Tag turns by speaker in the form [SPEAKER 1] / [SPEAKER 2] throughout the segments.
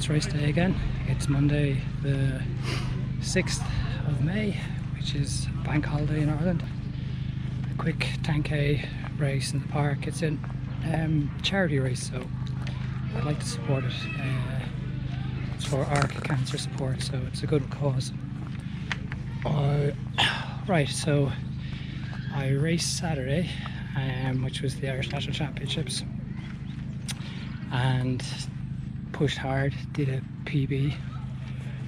[SPEAKER 1] it's race day again. It's Monday the 6th of May, which is bank holiday in Ireland. A quick 10k race in the park. It's a charity race, so I'd like to support it. It's for ARC cancer support, so it's a good cause. Right, so I raced Saturday, which was the Irish National Championships, and pushed hard, did a PB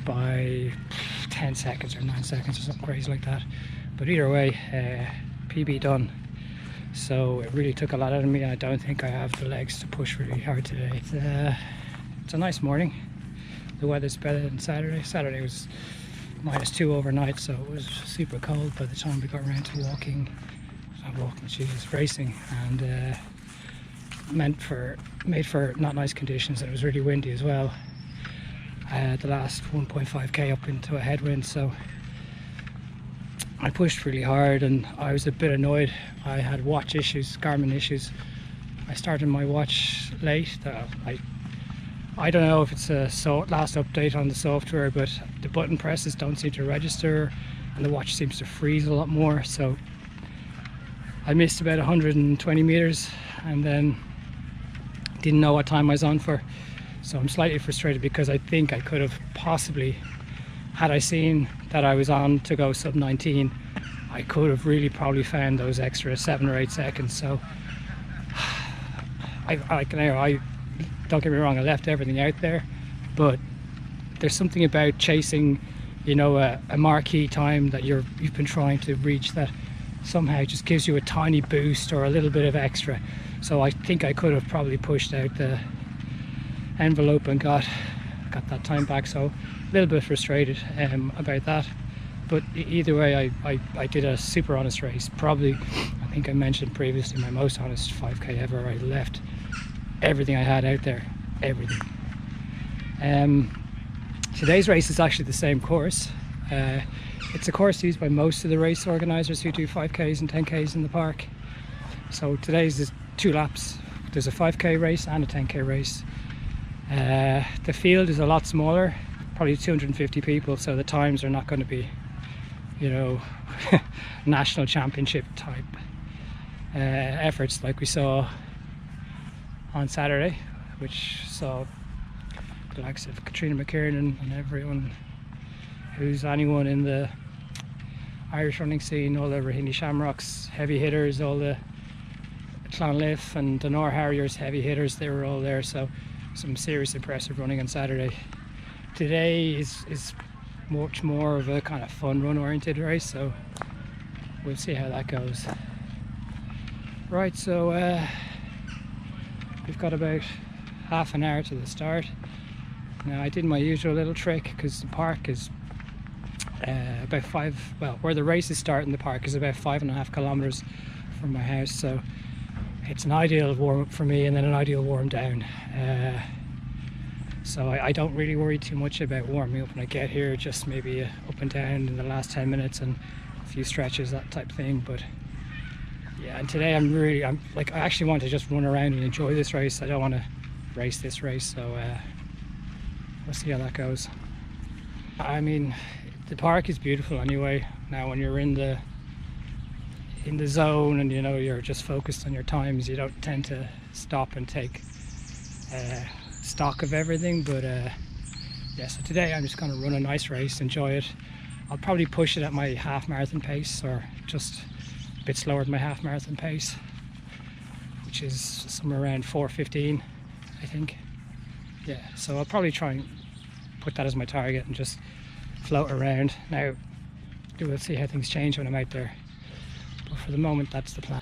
[SPEAKER 1] by 10 seconds or 9 seconds or something crazy like that. But either way, PB done. So it really took a lot out of me, and I don't think I have the legs to push really hard today. It's a nice morning. The weather's better than Saturday. Saturday was -2 overnight, so it was super cold by the time we got around to racing, and made for not nice conditions, and it was really windy as well. The last 1.5k up into a headwind, so I pushed really hard, and I was a bit annoyed. I had watch issues, Garmin issues. I started my watch late. I don't know if it's a last update on the software, but the button presses don't seem to register, and the watch seems to freeze a lot more. So I missed about 120 meters, and then didn't know what time I was on for. So I'm slightly frustrated, because I think I could have possibly, had I seen that I was on to go sub 19, I could have really probably found those extra 7 or 8 seconds. So I don't get me wrong, I left everything out there, but there's something about chasing, you know, a marquee time that you've been trying to reach that somehow just gives you a tiny boost or a little bit of extra. So I think I could have probably pushed out the envelope and got that time back. So a little bit frustrated about that, but either way, I did a super honest race. Probably, I think I mentioned previously, my most honest 5k ever. I left everything I had out there, everything. Today's race is actually the same course. It's a course used by most of the race organisers who do 5k's and 10k's in the park. So today's is 2 laps. There's a 5k race and a 10k race. The field is a lot smaller, probably 250 people, so the times are not going to be, you know, national championship type efforts like we saw on Saturday, which saw the likes of Katrina McKiernan and everyone who's anyone in the Irish running scene, all the Raheny Shamrocks heavy hitters, all the Clonliffe and the Nor Harriers heavy hitters, they were all there. So some serious impressive running on Saturday. Today is much more of a kind of fun run oriented race, so we'll see how that goes. Right, so we've got about half an hour to the start. Now I did my usual little trick, because the park is about where the races start in the park is about 5.5 kilometers from my house, so it's an ideal warm up for me, and then an ideal warm down. So I don't really worry too much about warming up when I get here, just maybe up and down in the last 10 minutes and a few stretches, that type of thing. But yeah, and today I actually want to just run around and enjoy this race. I don't want to race this race, so we'll see how that goes. I mean, the park is beautiful anyway. Now when you're in the zone and, you know, you're just focused on your times, you don't tend to stop and take stock of everything. But yeah, so today I'm just going to run a nice race, enjoy it. I'll probably push it at my half marathon pace, or just a bit slower than my half marathon pace, which is somewhere around 4:15, I think. Yeah, so I'll probably try and put that as my target and just float around. Now we'll see how things change when I'm out there, but for the moment that's the plan.